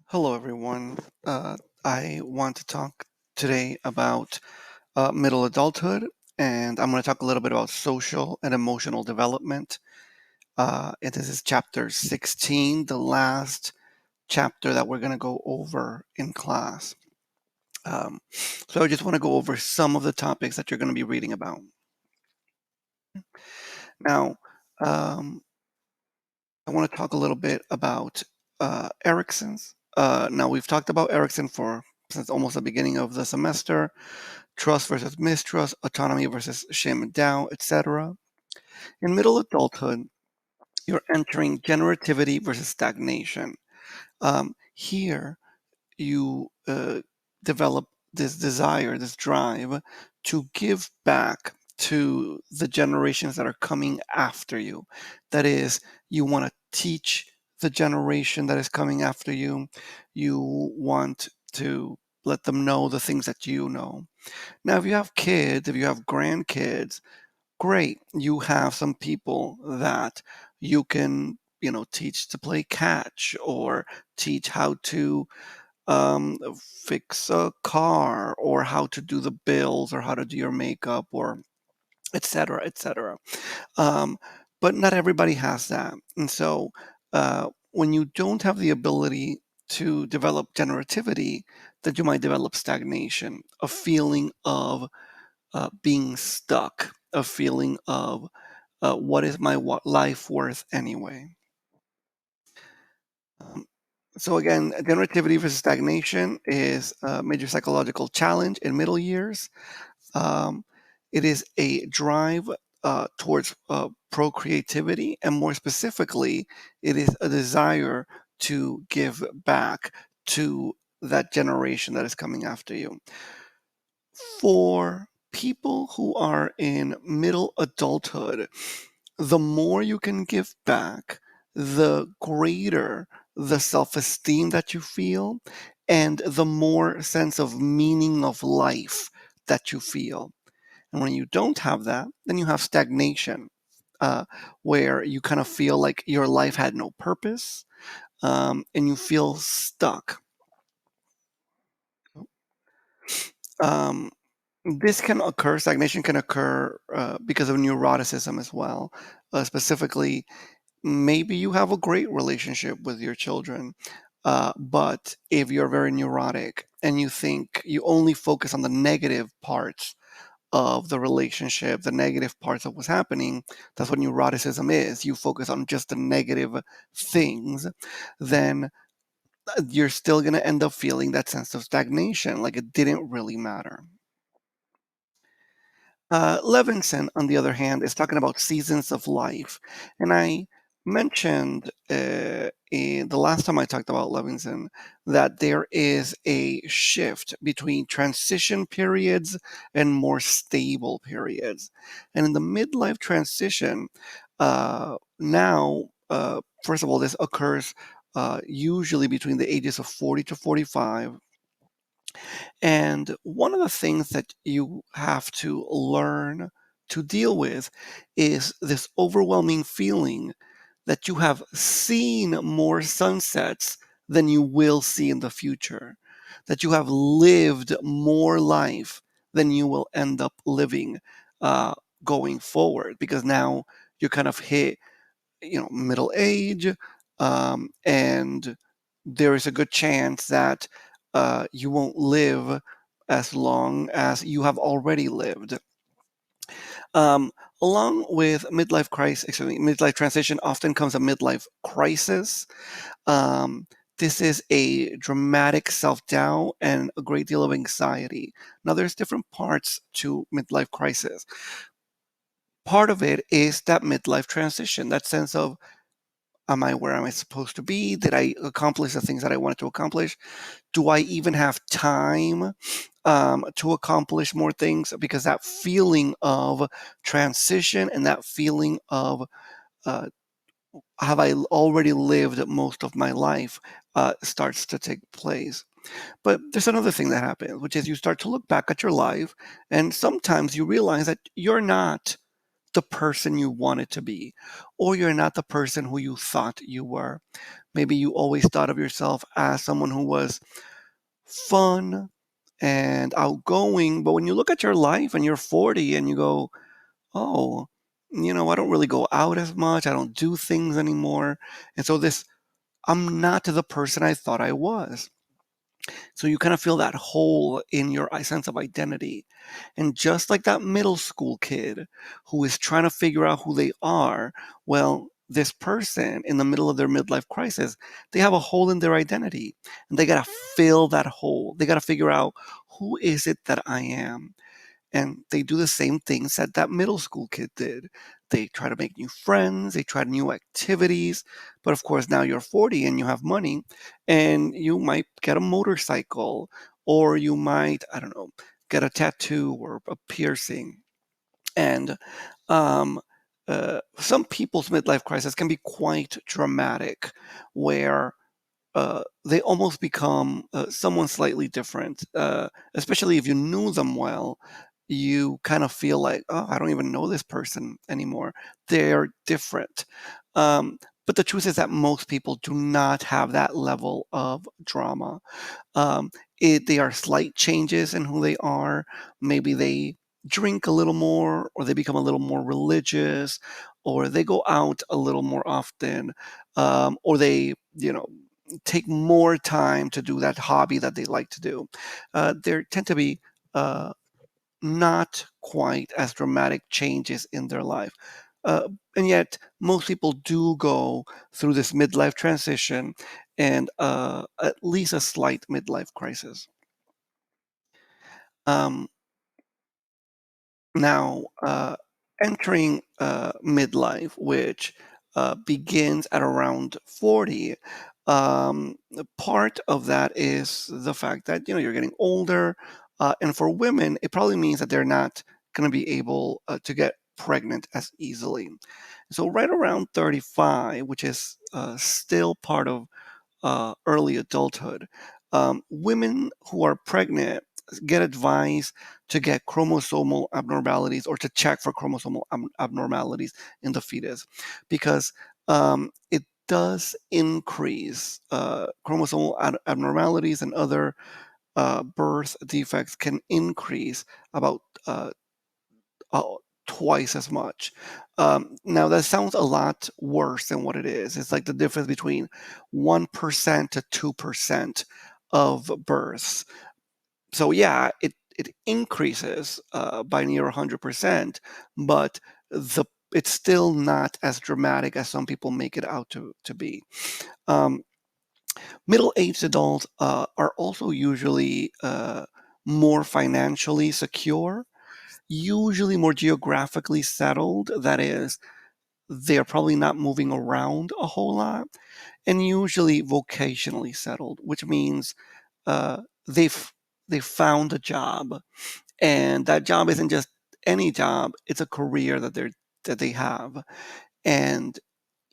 Hello, everyone. I want to talk today about middle adulthood, and I'm going to talk a little bit about social and emotional development. And this is chapter 16, the last chapter that we're going to go over in class. So I just want to go over some of the topics that you're going to be reading about. Now, um, I want to talk a little bit about Erikson's. Now, we've talked about Erikson since almost the beginning of the semester. Trust versus mistrust, autonomy versus shame and doubt, etc. In middle adulthood, you're entering generativity versus stagnation. Here, you develop this desire, this drive to give back to the generations that are coming after you. That is, you want to teach the generation that is coming after you. You want to let them know the things that you know. Now, if you have kids, if you have grandkids, great. You have some people that you can, teach to play catch or teach how to fix a car or how to do the bills or how to do your makeup or et cetera, et cetera. Um, but not everybody has that. And so when you don't have the ability to develop generativity, then you might develop stagnation, a feeling of being stuck, a feeling of what is my life worth anyway? Um, so again, generativity versus stagnation is a major psychological challenge in middle years. Um, it is a drive towards procreativity, and more specifically, it is a desire to give back to that generation that is coming after you. For people who are in middle adulthood, the more you can give back, the greater the self-esteem that you feel and the more sense of meaning of life that you feel. And when you don't have that, then you have stagnation, where you kind of feel like your life had no purpose, and you feel stuck. Um, this can occur, stagnation can occur because of neuroticism as well. Specifically, maybe you have a great relationship with your children, but if you're very neurotic and you think you only focus on the negative parts of the relationship, the negative parts of what's happening, that's what neuroticism is. You focus on just the negative things, then you're still going to end up feeling that sense of stagnation, like it didn't really matter. Levinson, on the other hand, is talking about seasons of life. And I mentioned in the last time I talked about Levinson that there is a shift between transition periods and more stable periods. And in the midlife transition, first of all, this occurs usually between the ages of 40 to 45. And one of the things that you have to learn to deal with is this overwhelming feeling that you have seen more sunsets than you will see in the future, that you have lived more life than you will end up living uh, going forward, because now you kind of hit, middle age, and there is a good chance that you won't live as long as you have already lived. Um, Along with midlife transition often comes a midlife crisis. Um, this is a dramatic self-doubt and a great deal of anxiety. Now, there's different parts to midlife crisis. Part of it is that midlife transition, that sense of, am I where am I supposed to be? Did I accomplish the things that I wanted to accomplish? Do I even have time to accomplish more things? Because that feeling of transition and that feeling of uh, have I already lived most of my life starts to take place. But there's another thing that happens, which is you start to look back at your life, and sometimes you realize that you're not the person you wanted to be, or you're not the person who you thought you were. Maybe you always thought of yourself as someone who was fun and outgoing, but when you look at your life and you're 40 and you go, oh, I don't really go out as much. I don't do things anymore. And so I'm not the person I thought I was. So you kind of feel that hole in your sense of identity. And just like that middle school kid who is trying to figure out who they are, well, this person in the middle of their midlife crisis, they have a hole in their identity and they got to fill that hole. They got to figure out, who is it that I am? And they do the same things that that middle school kid did. They try to make new friends, they try new activities. But of course, now you're 40 and you have money, and you might get a motorcycle, or you might, I don't know, get a tattoo or a piercing. And um, some people's midlife crisis can be quite dramatic, where they almost become someone slightly different. Especially if you knew them well, you kind of feel like, oh, I don't even know this person anymore. They're different. Um, but the truth is that most people do not have that level of drama. Um, they are slight changes in who they are. Maybe they drink a little more, or they become a little more religious, or they go out a little more often, or they, take more time to do that hobby that they like to do. There tend to be uh, not quite as dramatic changes in their life. Uh, and yet, most people do go through this midlife transition and at least a slight midlife crisis. Um, Now, entering midlife, which begins at around 40, part of that is the fact that you're getting older, and for women, it probably means that they're not going to be able to get pregnant as easily. So, right around 35, which is still part of early adulthood, women who are pregnant get advised to get chromosomal abnormalities, or to check for chromosomal abnormalities in the fetus, because it does increase chromosomal abnormalities, and other birth defects can increase about uh, twice as much. Now, that sounds a lot worse than what it is. It's like the difference between 1% to 2% of births. So, yeah, it increases by near 100%, but it's still not as dramatic as some people make it out to be. Um, Middle-aged adults are also usually more financially secure, usually more geographically settled. That is, they're probably not moving around a whole lot, and usually vocationally settled, which means uh, they've they found a job, and that job isn't just any job; it's a career that they have. And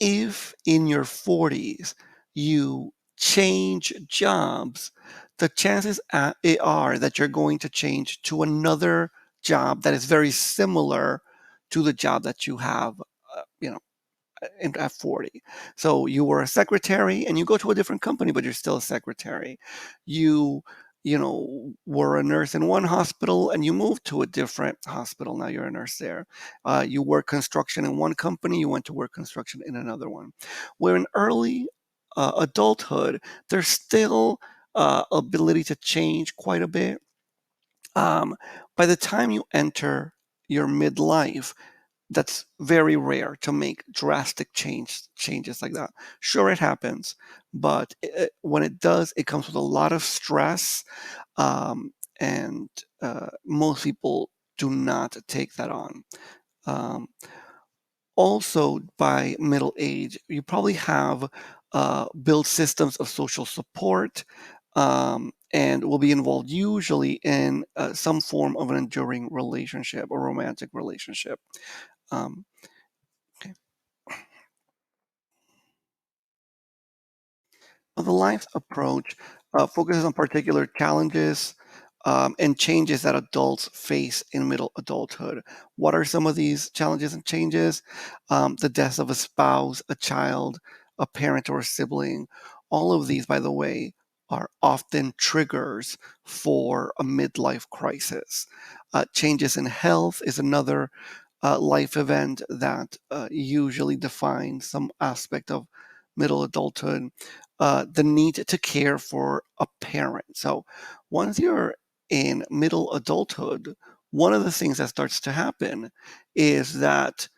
if in your 40s you change jobs, the chances are that you're going to change to another job that is very similar to the job that you have, you know, at 40. So you were a secretary and you go to a different company, but you're still a secretary. You, were a nurse in one hospital and you moved to a different hospital. Now you're a nurse there. You work construction in one company, you went to work construction in another one. Where in early adulthood, there's still ability to change quite a bit. Um, by the time you enter your midlife, that's very rare to make drastic changes like that. Sure, it happens, but when it does, it comes with a lot of stress, um, and most people do not take that on. Um, Also, by middle age, you probably have built systems of social support, and will be involved usually in some form of an enduring relationship or romantic relationship. Um, okay. The Life approach focuses on particular challenges and changes that adults face in middle adulthood. What are some of these challenges and changes? The death of a spouse, a child, a parent or a sibling. All of these, by the way, are often triggers for a midlife crisis. Changes in health is another life event that usually defines some aspect of middle adulthood. The need to care for a parent. So once you're in middle adulthood, one of the things that starts to happen is that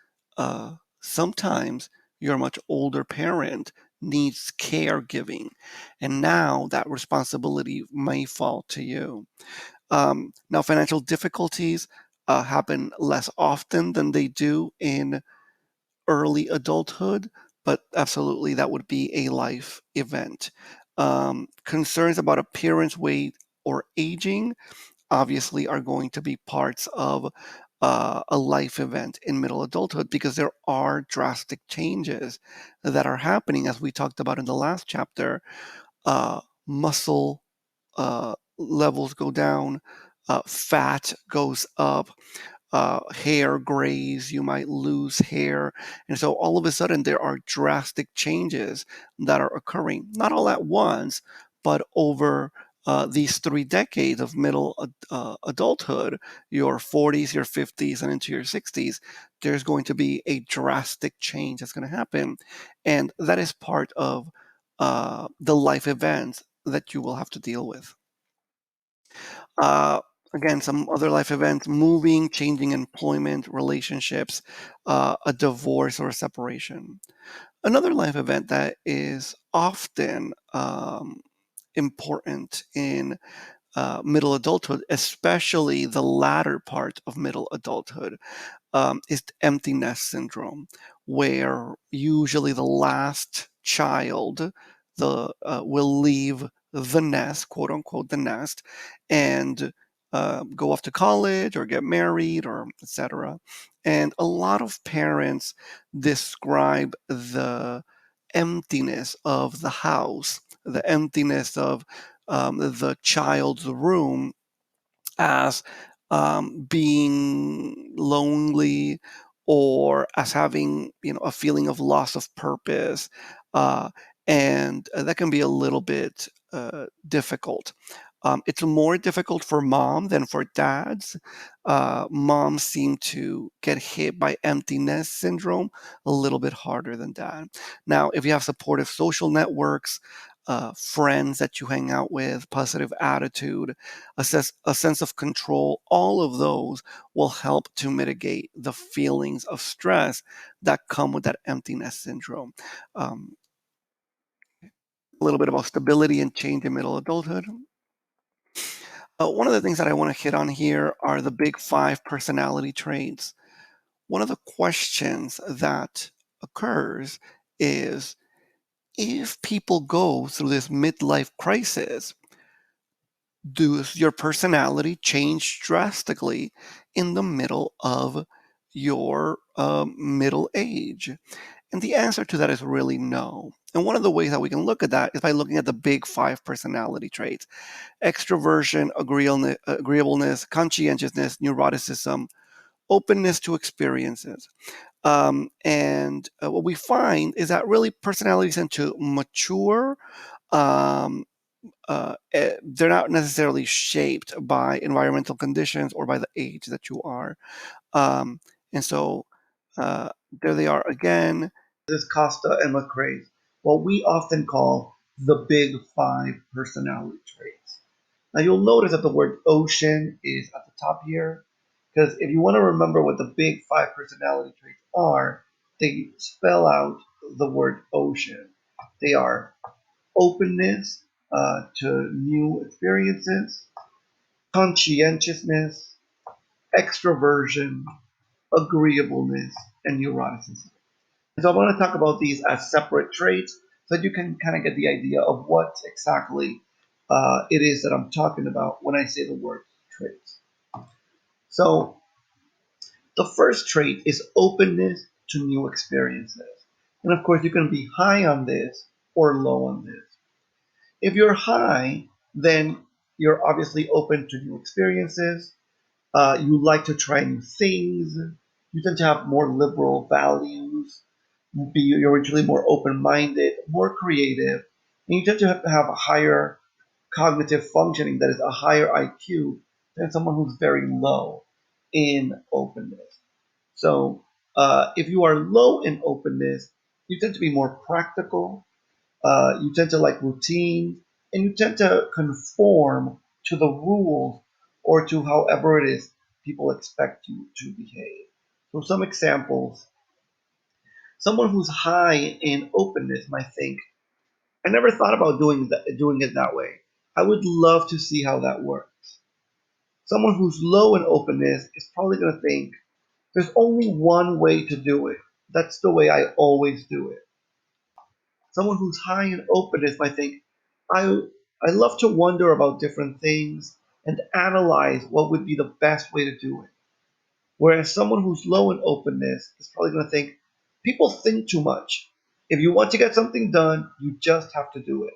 sometimes your much older parent needs caregiving, and now that responsibility may fall to you. Now, financial difficulties happen less often than they do in early adulthood, but absolutely that would be a life event. Concerns about appearance, weight, or aging obviously are going to be parts of a life event in middle adulthood because there are drastic changes that are happening, as we talked about in the last chapter. Muscle levels go down, fat goes up, hair grays, you might lose hair. And so all of a sudden, there are drastic changes that are occurring, not all at once, but over these 3 decades of middle adulthood, your 40s, your 50s, and into your 60s, there's going to be a drastic change that's going to happen. And that is part of the life events that you will have to deal with. Uh, Again, some other life events: moving, changing employment, relationships, a divorce or a separation. Another life event that is often important in middle adulthood, especially the latter part of middle adulthood, is empty nest syndrome, where usually the last child will leave the nest, quote unquote, the nest, and go off to college or get married or etc. And a lot of parents describe the emptiness of the house, the emptiness of the child's room as being lonely or as having a feeling of loss of purpose, uh, and that can be a little bit difficult. It's more difficult for mom than for dads. Moms seem to get hit by emptiness syndrome a little bit harder than dad. Now, if you have supportive social networks, friends that you hang out with, positive attitude, a sense of control, all of those will help to mitigate the feelings of stress that come with that emptiness syndrome. Um, a little bit about stability and change in middle adulthood. One of the things that I want to hit on here are the big five personality traits. One of the questions that occurs is, if people go through this midlife crisis, does your personality change drastically in the middle of your middle age? And the answer to that is really no. And one of the ways that we can look at that is by looking at the big five personality traits: extroversion, agreeableness, conscientiousness, neuroticism, openness to experiences. And what we find is that really personalities tend to mature. Um, they're not necessarily shaped by environmental conditions or by the age that you are. Um, and so uh, there they are again. This is Costa and McCrae's, what we often call the big five personality traits. Now you'll notice that the word ocean is at the top here, because if you want to remember what the big five personality traits are, they spell out the word ocean. They are openness to new experiences, conscientiousness, extroversion, agreeableness, and neuroticism. And so I want to talk about these as separate traits so that you can kind of get the idea of what exactly it is that I'm talking about when I say the word traits. So the first trait is openness to new experiences. And of course, you can be high on this or low on this. If you're high, then you're obviously open to new experiences. You like to try new things. You tend to have more liberal values. You're usually more open-minded, more creative, and you tend to have a higher cognitive functioning, that is a higher IQ than someone who's very low in openness. So if you are low in openness, you tend to be more practical, you tend to like routine, and you tend to conform to the rules or to however it is people expect you to behave. So some examples: someone who's high in openness might think, I never thought about doing it that way. I would love to see how that works. Someone who's low in openness is probably going to think, there's only one way to do it. That's the way I always do it. Someone who's high in openness might think, I, I love to wonder about different things and analyze what would be the best way to do it. Whereas someone who's low in openness is probably going to think, people think too much. If you want to get something done, you just have to do it.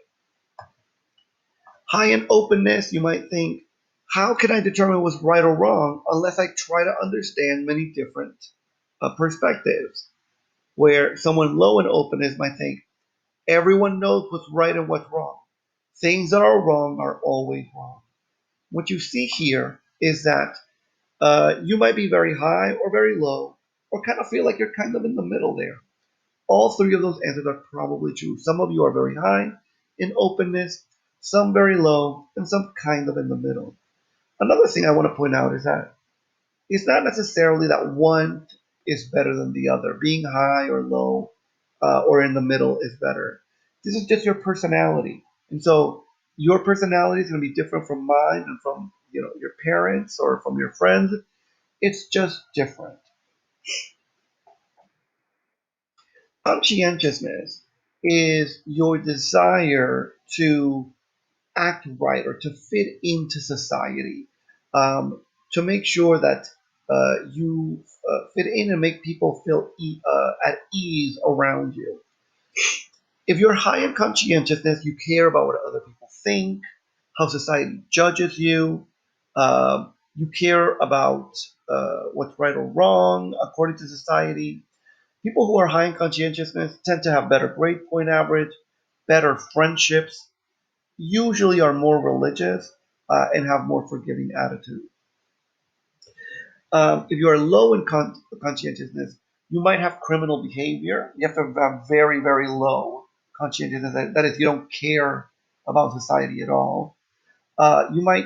High in openness, you might think, how can I determine what's right or wrong unless I try to understand many different perspectives? Where someone low in openness might think, everyone knows what's right and what's wrong. Things that are wrong are always wrong. What you see here is that you might be very high or very low, or kind of feel like you're kind of in the middle there. All three of those answers are probably true. Some of you are very high in openness, some very low, and some kind of in the middle. Another thing I want to point out is that it's not necessarily that one is better than the other. Being high or low or in the middle is better. This is just your personality, and so your personality is going to be different from mine and from your parents or from your friends. It's just different. Conscientiousness is your desire to act right or to fit into society, to make sure that you fit in and make people feel at ease around you. If you're high in conscientiousness, you care about what other people think, how society judges you. You care about what's right or wrong according to society. People who are high in conscientiousness tend to have better grade point average, better friendships, usually are more religious, and have more forgiving attitude. If you are low in conscientiousness, you might have criminal behavior. You have to have very, very low conscientiousness. That is, you don't care about society at all. You might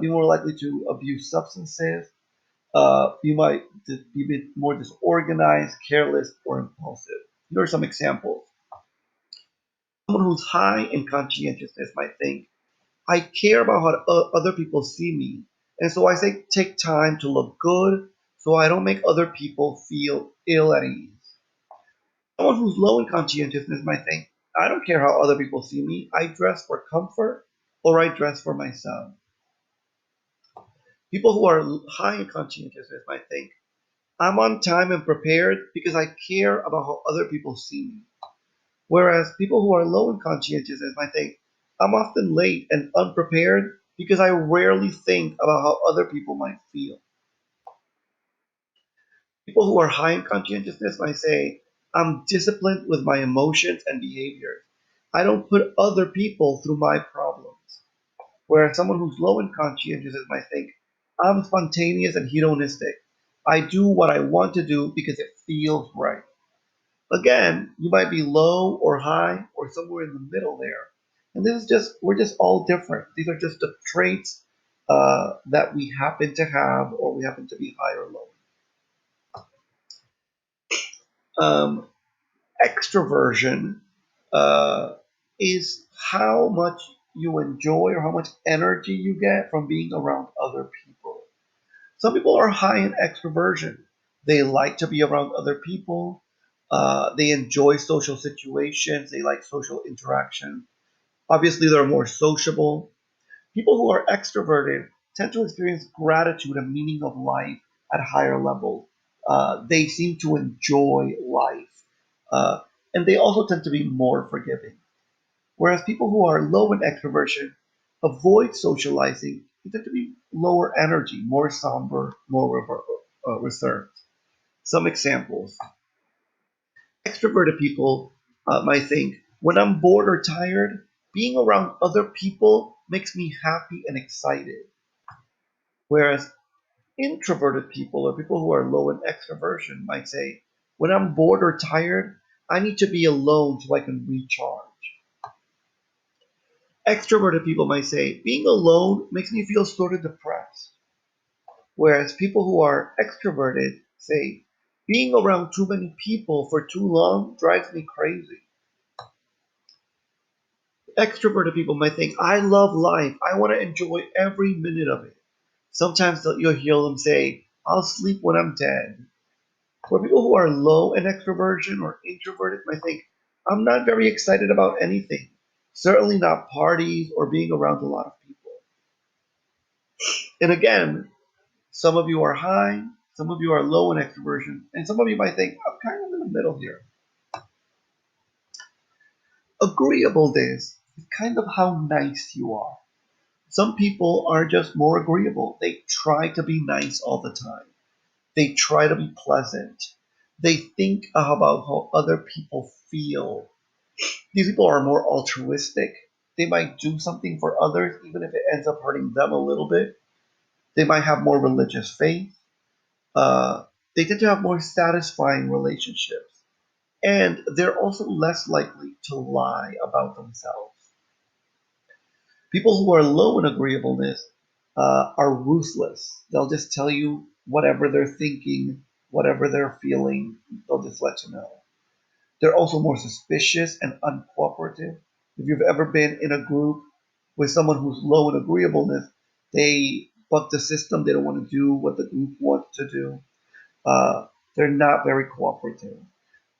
be more likely to abuse substances. You might be a bit more disorganized, careless, or impulsive. Here are some examples. Someone who's high in conscientiousness might think, I care about how other people see me, and so I take time to look good so I don't make other people feel ill at ease. Someone who's low in conscientiousness might think, I don't care how other people see me, I dress for comfort or I dress for myself. People who are high in conscientiousness might think, I'm on time and prepared because I care about how other people see me. Whereas people who are low in conscientiousness might think, I'm often late and unprepared because I rarely think about how other people might feel. People who are high in conscientiousness might say, I'm disciplined with my emotions and behaviors. I don't put other people through my problems. Whereas someone who's low in conscientiousness might think, I'm spontaneous and hedonistic. I do what I want to do because it feels right. Again, you might be low or high or somewhere in the middle there. And this is we're just all different. These are just the traits that we happen to have or we happen to be high or low. Um, Extroversion uh, is how much you enjoy or how much energy you get from being around other people. Some people are high in extroversion. They like to be around other people. They enjoy social situations. They like social interaction. Obviously, they're more sociable. People who are extroverted tend to experience gratitude and meaning of life at higher levels. They seem to enjoy life. Uh, and they also tend to be more forgiving. Whereas people who are low in extroversion avoid socializing. They tend to be lower energy, more somber, more reserved. Some examples. Extroverted people might think, when I'm bored or tired, being around other people makes me happy and excited. Whereas introverted people or people who are low in extroversion might say, when I'm bored or tired, I need to be alone so I can recharge. Extroverted people might say, being alone makes me feel sort of depressed. Whereas people who are extroverted say, being around too many people for too long drives me crazy. Extroverted people might think, I love life. I want to enjoy every minute of it. Sometimes you'll hear them say, I'll sleep when I'm dead. For people who are low in extroversion or introverted might think, I'm not very excited about anything. Certainly not parties or being around a lot of people. And again, some of you are high, some of you are low in extroversion, and some of you might think, I'm kind of in the middle here. Agreeableness is kind of how nice you are. Some people are just more agreeable. They try to be nice all the time. They try to be pleasant. They think about how other people feel. These people are more altruistic. They might do something for others, even if it ends up hurting them a little bit. They might have more religious faith. Uh, they tend to have more satisfying relationships. And they're also less likely to lie about themselves. People who are low in agreeableness are ruthless. They'll just tell you whatever they're thinking, whatever they're feeling. They'll just let you know. They're also more suspicious and uncooperative. If you've ever been in a group with someone who's low in agreeableness, they buck the system. They don't want to do what the group wants to do. Uh, they're not very cooperative.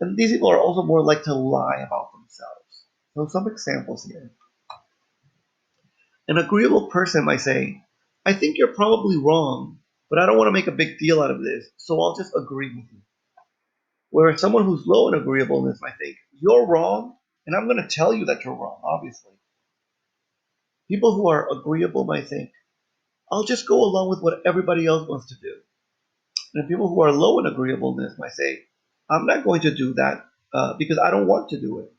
And these people are also more like to lie about themselves. So some examples here. An agreeable person might say, I think you're probably wrong, but I don't want to make a big deal out of this, so I'll just agree with you. Whereas someone who's low in agreeableness might think, you're wrong, and I'm going to tell you that you're wrong, obviously. People who are agreeable might think, I'll just go along with what everybody else wants to do. And people who are low in agreeableness might say, I'm not going to do that because I don't want to do it.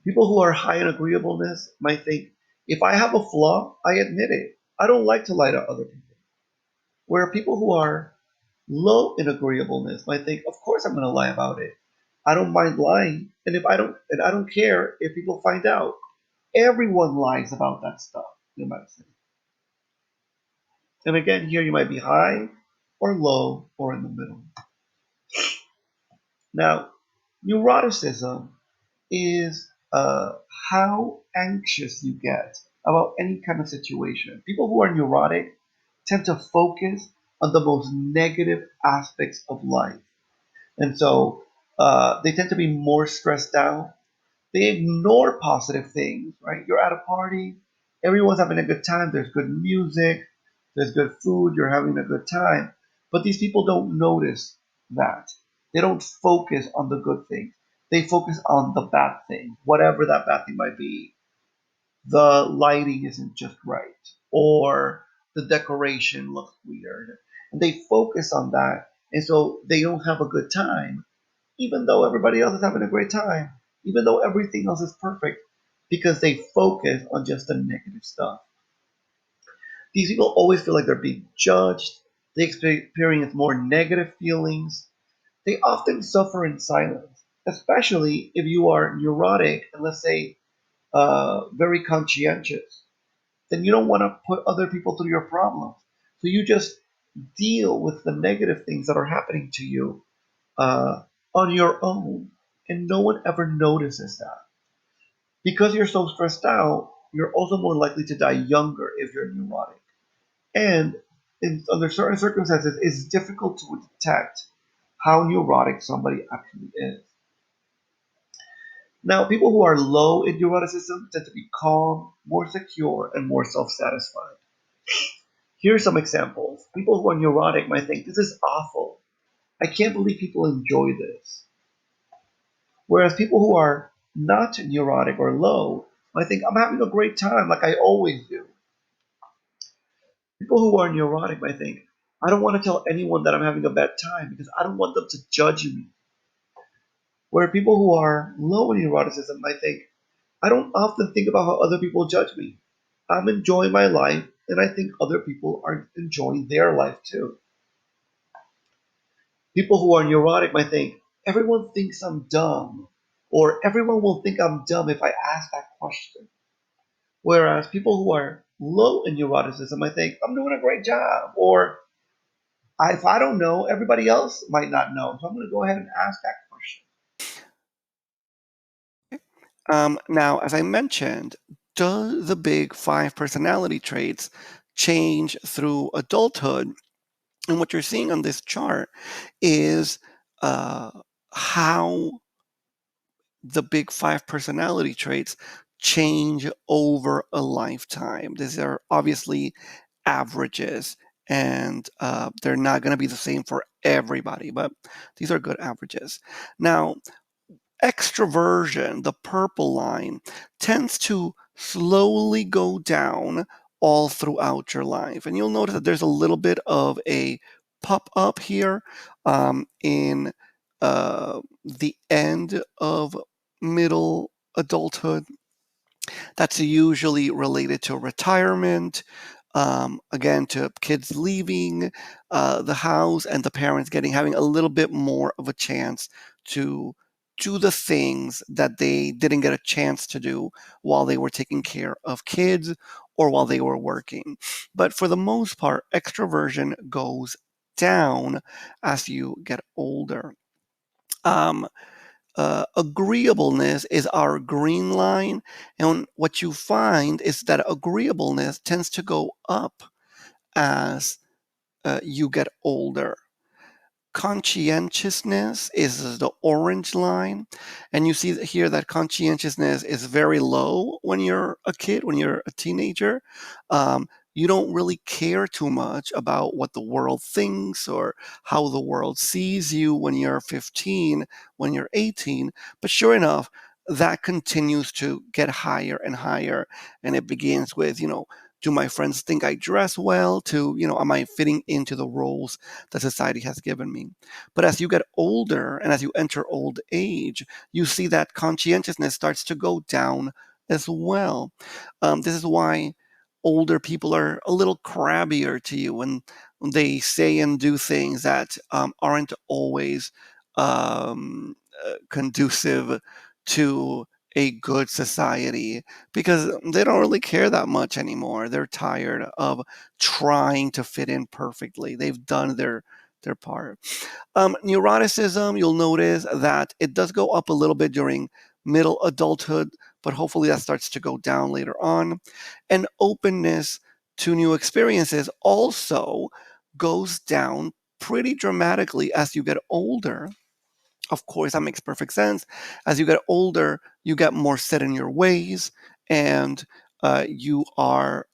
People who are high in agreeableness might think, if I have a flaw, I admit it. I don't like to lie to other people. Where people who are low in agreeableness might think, of course I'm going to lie about it. I don't mind lying, and I don't care if people find out. Everyone lies about that stuff, they might say. And again, here you might be high or low or in the middle. Now, neuroticism is how anxious you get about any kind of situation. People who are neurotic tend to focus on the most negative aspects of life. And so they tend to be more stressed out. They ignore positive things, right? You're at a party, everyone's having a good time, there's good music, there's good food, you're having a good time. But these people don't notice that. They don't focus on the good things. They focus on the bad thing, whatever that bad thing might be. The lighting isn't just right, or the decoration looks weird. And they focus on that, and so they don't have a good time even though everybody else is having a great time, even though everything else is perfect, because they focus on just the negative stuff. These people always feel like they're being judged, they experience more negative feelings, they often suffer in silence, especially if you are neurotic and let's say very conscientious. Then you don't want to put other people through your problems. So you just deal with the negative things that are happening to you uh, on your own, and no one ever notices that. Because you're so stressed out, you're also more likely to die younger if you're neurotic. And under certain circumstances, it's difficult to detect how neurotic somebody actually is. Now, people who are low in neuroticism tend to be calm, more secure, and more self satisfied. Here are some examples. People who are neurotic might think, this is awful. I can't believe people enjoy this. Whereas people who are not neurotic or low might think, I'm having a great time like I always do. People who are neurotic might think, I don't want to tell anyone that I'm having a bad time because I don't want them to judge me. Where people who are low in neuroticism might think, I don't often think about how other people judge me. I'm enjoying my life, and I think other people are enjoying their life too. People who are neurotic might think, everyone thinks I'm dumb, or everyone will think I'm dumb if I ask that question. Whereas people who are low in neuroticism might think, I'm doing a great job, or if I don't know, everybody else might not know, so I'm going to go ahead and ask that question. Now, as I mentioned, do the big five personality traits change through adulthood? And what you're seeing on this chart is uh, how the big five personality traits change over a lifetime. These are obviously averages, and they're not going to be the same for everybody, but these are good averages. Now, extroversion, the purple line, tends to slowly go down all throughout your life. And you'll notice that there's a little bit of a pop up here in the end of middle adulthood. That's usually related to retirement, again, to kids leaving the house and the parents having a little bit more of a chance to do the things that they didn't get a chance to do while they were taking care of kids or while they were working. But for the most part, extroversion goes down as you get older. Um, Agreeableness is our green line. And what you find is that agreeableness tends to go up as you get older. Conscientiousness is the orange line. And you see here that conscientiousness is very low when you're a kid, when you're a teenager. You don't really care too much about what the world thinks or how the world sees you when you're 15, when you're 18. But sure enough, that continues to get higher and higher. And it begins with, do my friends think I dress well? To, am I fitting into the roles that society has given me? But as you get older and as you enter old age, you see that conscientiousness starts to go down as well. This is why older people are a little crabbier to you when they say and do things that aren't always conducive to a good society because they don't really care that much anymore. They're tired of trying to fit in perfectly. They've done their part. Neuroticism, you'll notice that it does go up a little bit during middle adulthood, but hopefully that starts to go down later on. And openness to new experiences also goes down pretty dramatically as you get older. Of course, that makes perfect sense. As you get older, you get more set in your ways, and you are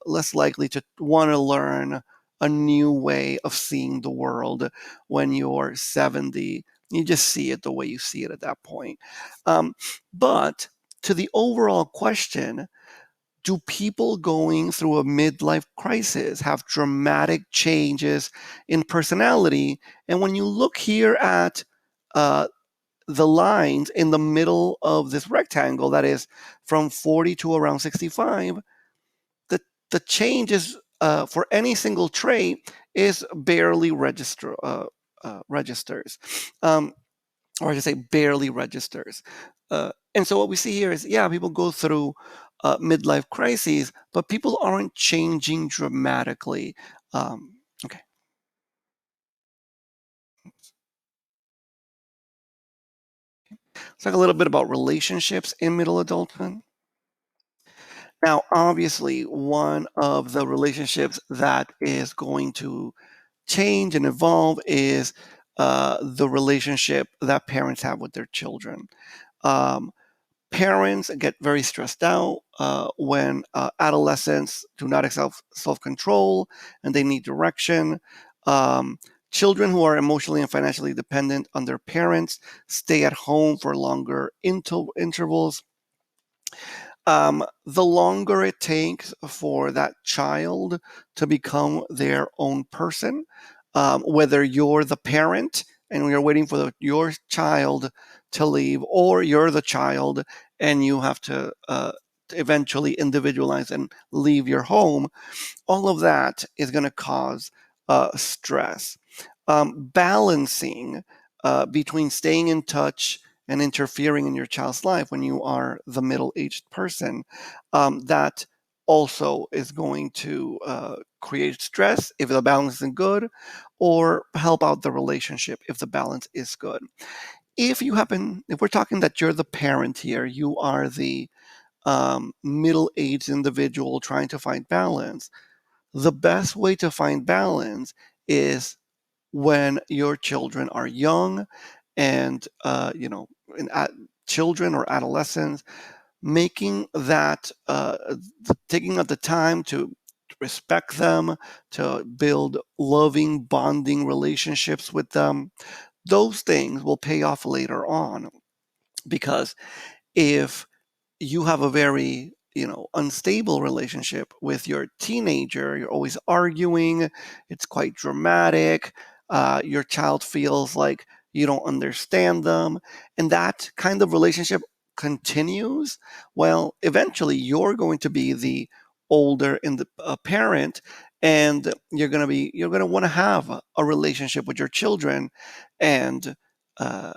less likely to want to learn a new way of seeing the world when you're 70. You just see it the way you see it at that point. But to the overall question, do people going through a midlife crisis have dramatic changes in personality? And when you look here at uh, the lines in the middle of this rectangle, that is from 40 to around 65, the, the change is for any single trait is barely registers. Um, or I should say barely registers. And so what we see here is, yeah, people go through midlife crises, but people aren't changing dramatically. Okay, let's talk a little bit about relationships in middle adulthood. Now, obviously, one of the relationships that is going to change and evolve is the relationship that parents have with their children. Um, Parents get very stressed out when adolescents do not have self control and they need direction. Um, Children who are emotionally and financially dependent on their parents stay at home for longer intervals. The longer it takes for that child to become their own person, whether you're the parent and you're waiting for your child to leave, or you're the child and you have to eventually individualize and leave your home, all of that is going to cause stress. Balancing between staying in touch and interfering in your child's life when you are the middle-aged person, that also is going to create stress if the balance isn't good, or help out the relationship if the balance is good. If we're talking that you're the parent here, you are the middle-aged individual trying to find balance, the best way to find balance is when your children are young and in children or adolescents, making that taking out the time to respect them, to build loving bonding relationships with them. Those things will pay off later on, because if you have a very unstable relationship with your teenager, you're always arguing, it's quite dramatic, your child feels like you don't understand them, and that kind of relationship continues, well, eventually you're going to be the older in the parent, and you're going to want to have a relationship with your children, and uh,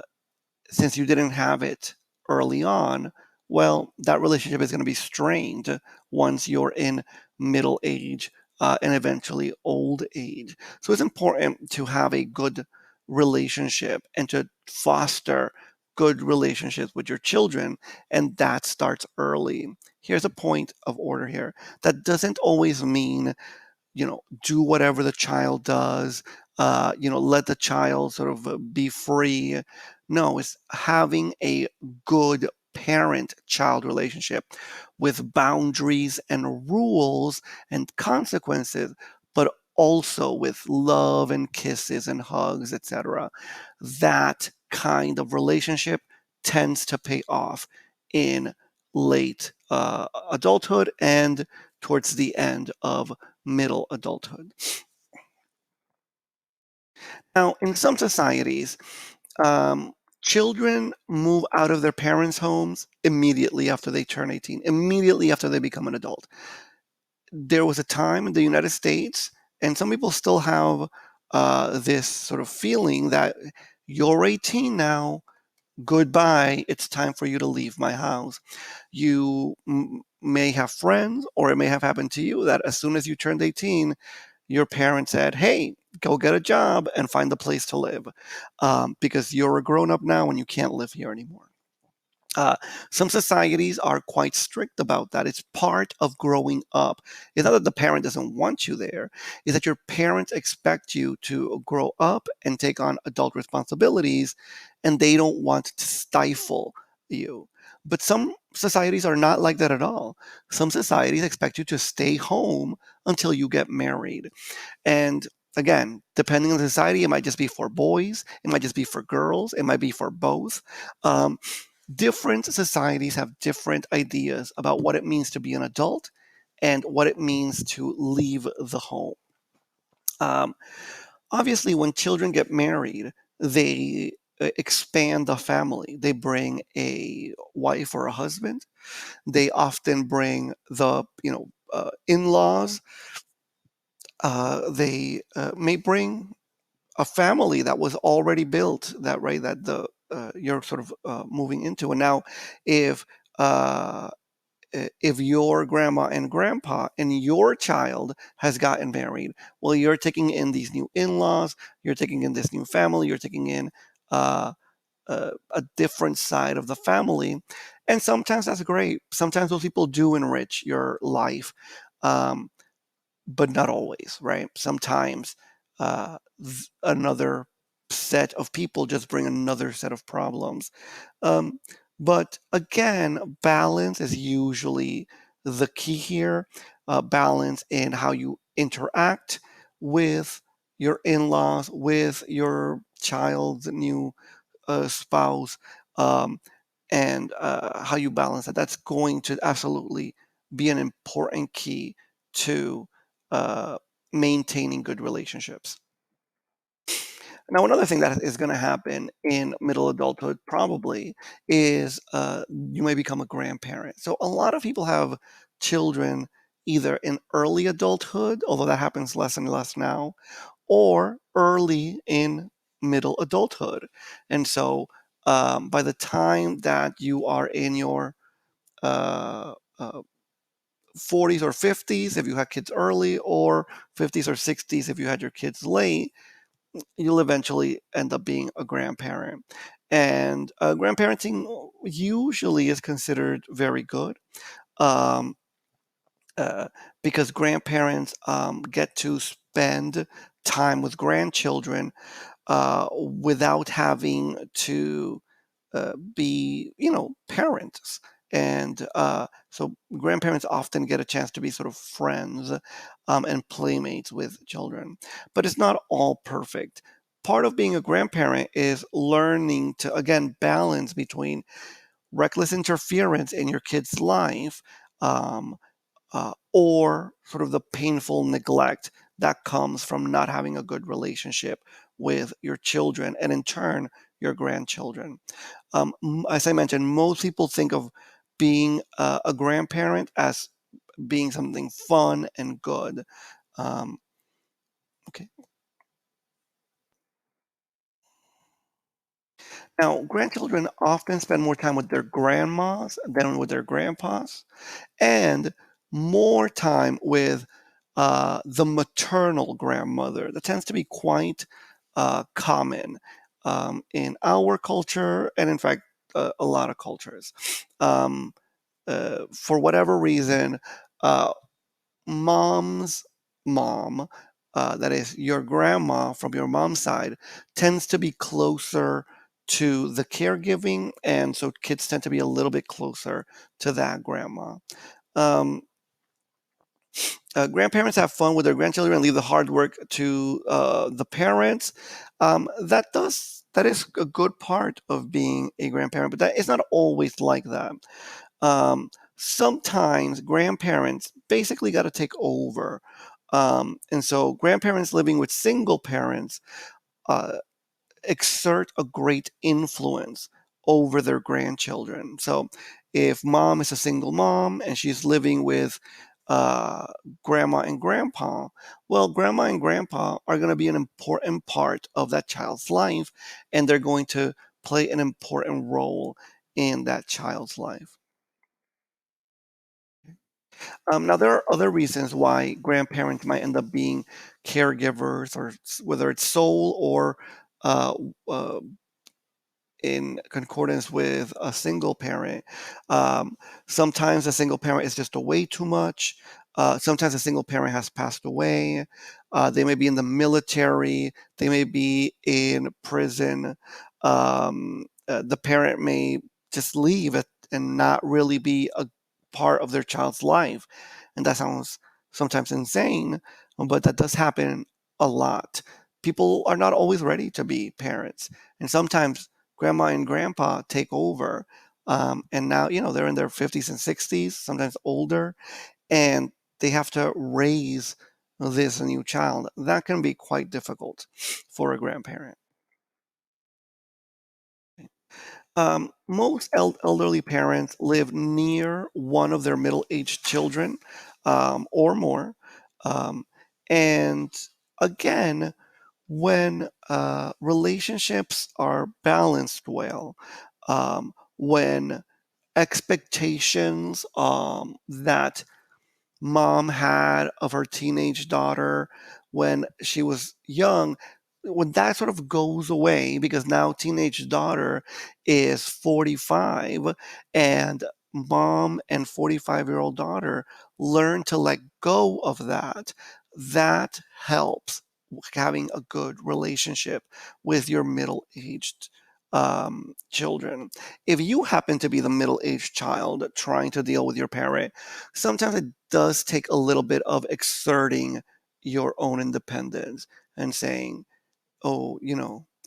since you didn't have it early on, well, that relationship is going to be strained once you're in middle age and eventually old age. So it's important to have a good relationship and to foster good relationships with your children, and that starts early. Here's a point of order here. That doesn't always mean do whatever the child does, let the child sort of be free. No, it's having a good parent-child relationship with boundaries and rules and consequences, but also with love and kisses and hugs, etc. That kind of relationship tends to pay off in late adulthood and towards the end of middle adulthood. Now, in some societies, um, children move out of their parents' homes immediately after they turn 18, immediately after they become an adult. There was a time in the United States, and some people still have this sort of feeling that you're 18 now, goodbye, it's time for you to leave my house. You may have friends, or it may have happened to you, that as soon as you turned 18, your parents said, hey, go get a job and find a place to live, because you're a grown up now and you can't live here anymore. Uh, some societies are quite strict about that. It's part of growing up. It's not that the parent doesn't want you there, it's that your parents expect you to grow up and take on adult responsibilities, and they don't want to stifle you. But some societies are not like that at all. Some societies expect you to stay home until you get married. And again, depending on the society, it might just be for boys, it might just be for girls, it might be for both. Um, Different societies have different ideas about what it means to be an adult and what it means to leave the home. Um, Obviously, when children get married, they expand the family. They bring a wife or a husband. They often bring the in-laws. They may bring a family that was already built, that the you're sort of moving into. And now, if uh, if your grandma and grandpa and your child has gotten married, well, you're taking in these new in-laws, you're taking in this new family, you're taking in a different side of the family, and sometimes that's great. Sometimes those people do enrich your life. Um, but not always, right? Sometimes another set of people just bring another set of problems. Um, but again, balance is usually the key here. Balance in how you interact with your in laws, with your child's new spouse, um, and how you balance that. That's going to absolutely be an important key to uh, maintaining good relationships. Now, another thing that is going to happen in middle adulthood probably is you may become a grandparent. So, a lot of people have children either in early adulthood, although that happens less and less now, or early in middle adulthood. And so, by the time that you are in your uh, uh, 40s or 50s, if you had kids early, or 50s or 60s, if you had your kids late, you'll eventually end up being a grandparent. And grandparenting usually is considered very good. Um, uh, because grandparents get to spend time with grandchildren without having to be, parents. And so grandparents often get a chance to be sort of friends and playmates with children. But it's not all perfect. Part of being a grandparent is learning to, again, balance between reckless interference in your kid's life, um, or sort of the painful neglect that comes from not having a good relationship with your children and in turn your grandchildren. As I mentioned, most people think of being a grandparent as being something fun and good. Um, okay. Now, grandchildren often spend more time with their grandmas than with their grandpas, and more time with the maternal grandmother. That tends to be quite common in our culture, and in fact, a lot of cultures. Um, for whatever reason, uh, mom's mom, that is your grandma from your mom's side, tends to be closer to the caregiving, and so kids tend to be a little bit closer to that grandma. Um, Grandparents have fun with their grandchildren and leave the hard work to the parents. That is a good part of being a grandparent, but that is not always like that. Sometimes grandparents basically got to take over. And so grandparents living with single parents uh, exert a great influence over their grandchildren. So if mom is a single mom and she's living with uh, grandma and grandpa, well, grandma and grandpa are going to be an important part of that child's life, and they're going to play an important role in that child's life. Now, there are other reasons why grandparents might end up being caregivers, or whether it's sole or uh, uh, in concordance with a single parent. Um, Sometimes a single parent is just away too much. Sometimes a single parent has passed away. They may be in the military. They may be in prison. The parent may just leave it and not really be a part of their child's life. And that sounds sometimes insane, but that does happen a lot. People are not always ready to be parents. And sometimes grandma and grandpa take over. And now, they're in their 50s and 60s, sometimes older, and they have to raise this new child. That can be quite difficult for a grandparent. Most elderly parents live near one of their middle aged children or more. Um, and again, when relationships are balanced well, when expectations that mom had of her teenage daughter when she was young, when that sort of goes away because now teenage daughter is 45, and mom and 45-year-old daughter learn to let go of that, that helps having a good relationship with your middle-aged children. If you happen to be the middle-aged child trying to deal with your parent, sometimes it does take a little bit of exerting your own independence and saying, "Oh,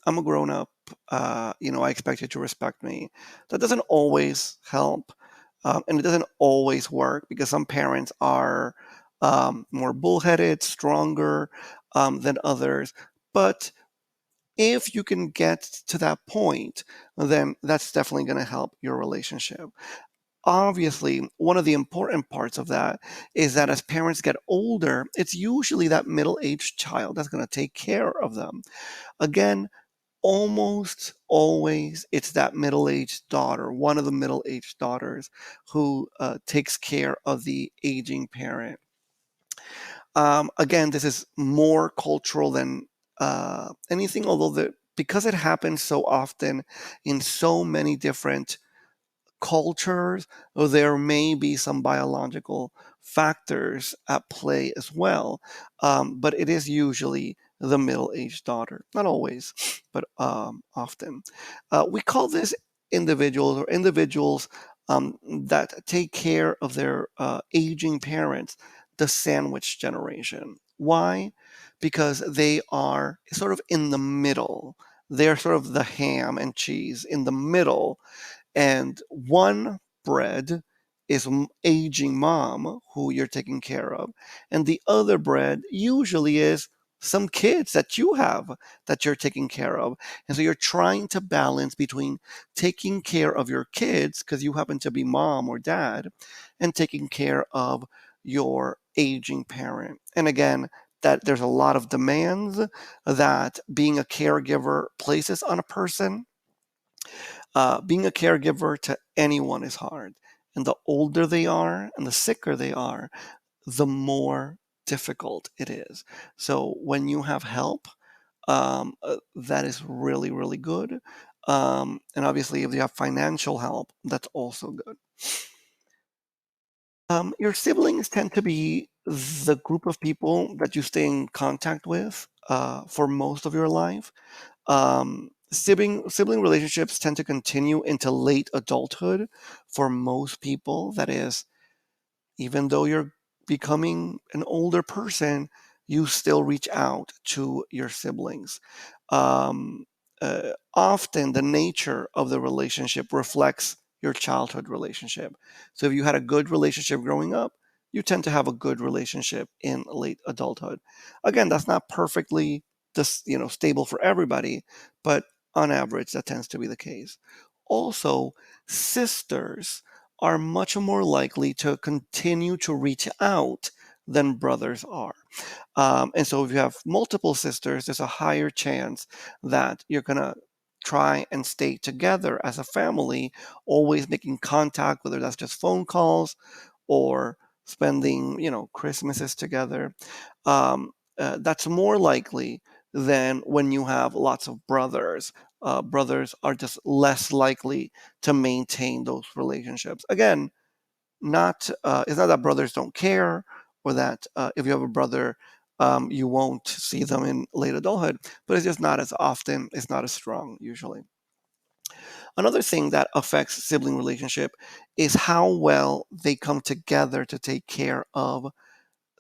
I'm a grown up. I expect you to respect me." That doesn't always help, and it doesn't always work because some parents are more bullheaded, stronger than others. But If you can get to that point, then that's definitely going to help your relationship. Obviously, one of the important parts of that is that as parents get older, it's usually that middle-aged child that's going to take care of them. Again, almost always it's that middle-aged daughter, one of the middle-aged daughters, who takes care of the aging parent. Again, this is more cultural than anything, although because it happens so often in so many different cultures, there may be some biological factors at play as well. But it is usually the middle-aged daughter. Not always, but often. We call this individuals that take care of their aging parents the sandwich generation. Why? Because they are sort of in the middle. They're sort of the ham and cheese in the middle, and one bread is aging mom who you're taking care of, and the other bread usually is some kids that you have that you're taking care of. And so you're trying to balance between taking care of your kids because you happen to be mom or dad, and taking care of your aging parent. And again, that there's a lot of demands that being a caregiver places on a person. Being a caregiver to anyone is hard. And the older they are and the sicker they are, the more difficult it is. So when you have help, that is really, really good. And obviously, if you have financial help, that's also good. Your siblings tend to be the group of people that you stay in contact with for most of your life. Sibling relationships tend to continue into late adulthood for most people. That is, even though you're becoming an older person, you still reach out to your siblings. Um, Often, the nature of the relationship reflects your childhood relationship. So, if you had a good relationship growing up, you tend to have a good relationship in late adulthood. Again, that's not perfectly stable for everybody, but on average, that tends to be the case. Also, sisters are much more likely to continue to reach out than brothers are. And so if you have multiple sisters, there's a higher chance that you're going to try and stay together as a family, always making contact, whether that's just phone calls or spending, Christmases together. That's more likely than when you have lots of brothers. Brothers are just less likely to maintain those relationships. Again, not it's not that brothers don't care, or that if you have a brother, you won't see them in late adulthood, but it's just not as often. It's not as strong usually. Another thing that affects sibling relationship is how well they come together to take care of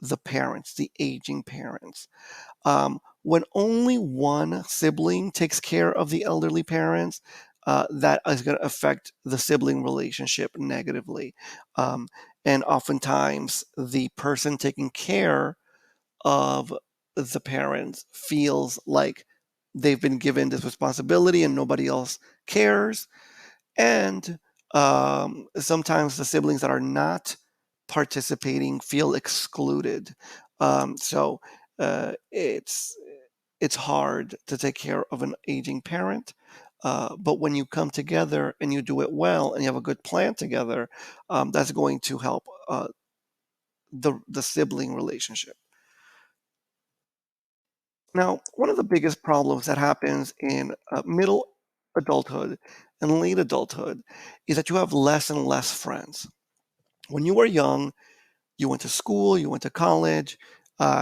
the parents, the aging parents. When only one sibling takes care of the elderly parents, that is going to affect the sibling relationship negatively. Um, and oftentimes, the person taking care of the parents feels like they've been given this responsibility and nobody else cares. And sometimes the siblings that are not participating feel excluded. So it's hard to take care of an aging parent. But when you come together and you do it well and you have a good plan together, that's going to help the sibling relationship. Now, one of the biggest problems that happens in middle adulthood and late adulthood is that you have less and less friends. When you were young, you went to school, you went to college,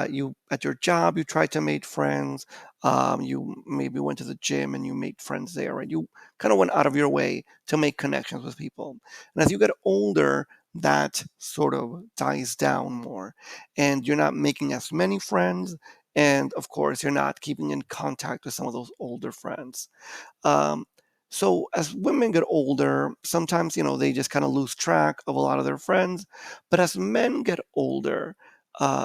you at your job, you tried to make friends. You maybe went to the gym and you made friends there, and you kind of went out of your way to make connections with people. And as you get older, that sort of dies down more, and you're not making as many friends. And of course, you're not keeping in contact with some of those older friends. Um, so as women get older, sometimes, they just kind of lose track of a lot of their friends. But as men get older,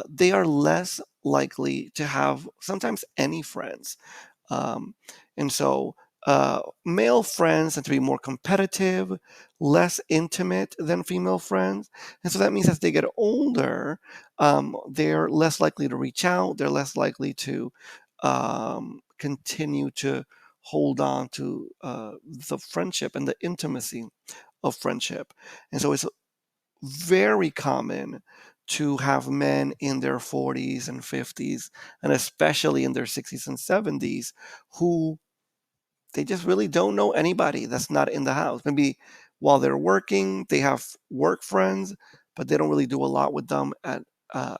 they are less likely to have sometimes any friends. Um, and so male friends tend to be more competitive, less intimate than female friends. And so that means as they get older, they're less likely to reach out, they're less likely to continue to hold on to the friendship and the intimacy of friendship. And so it's very common to have men in their 40s and 50s, and especially in their 60s and 70s, who they just really don't know anybody that's not in the house. Maybe while they're working, they have work friends, but they don't really do a lot with them at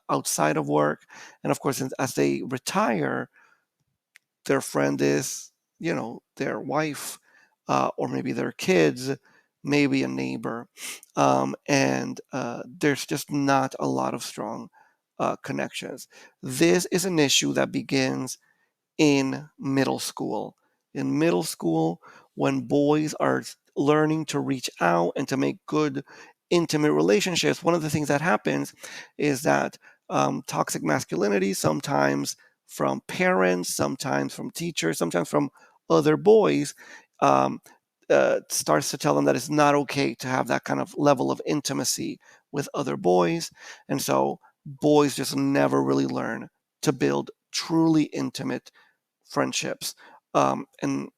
outside of work. And of course, as they retire, their friend is, their wife, or maybe their kids, maybe a neighbor. And there's just not a lot of strong connections. This is an issue that begins in middle school. In middle school, when boys are learning to reach out and to make good, intimate relationships, one of the things that happens is that toxic masculinity, sometimes from parents, sometimes from teachers, sometimes from other boys, um, starts to tell them that it's not okay to have that kind of level of intimacy with other boys. And so boys just never really learn to build truly intimate friendships. And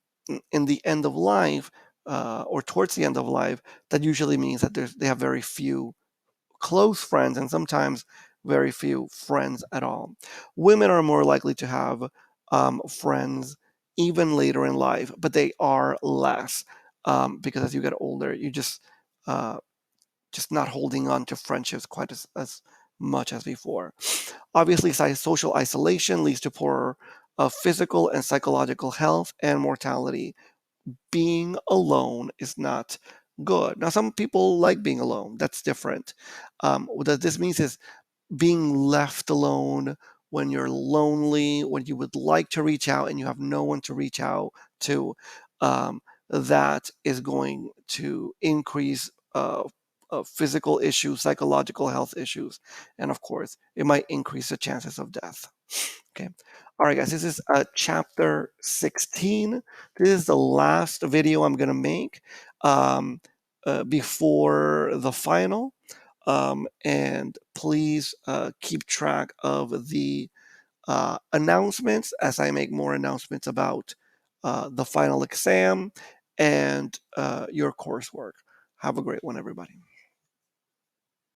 in the end of life, or towards the end of life, that usually means that they have very few close friends and sometimes very few friends at all. Women are more likely to have friends even later in life, but they are less because as you get older, you uh, just not holding on to friendships quite as much as before. Obviously, social isolation leads to poorer physical and psychological health and mortality. Being alone is not good. Now, some people like being alone. That's different. What this means is being left alone when you're lonely, when you would like to reach out and you have no one to reach out to, that is going to increase physical issues, psychological health issues, and of course, it might increase the chances of death. Okay. All right, guys, this is chapter 16. This is the last video I'm going to make before the final. And please keep track of the announcements as I make more announcements about the final exam and your coursework. Have a great one, everybody.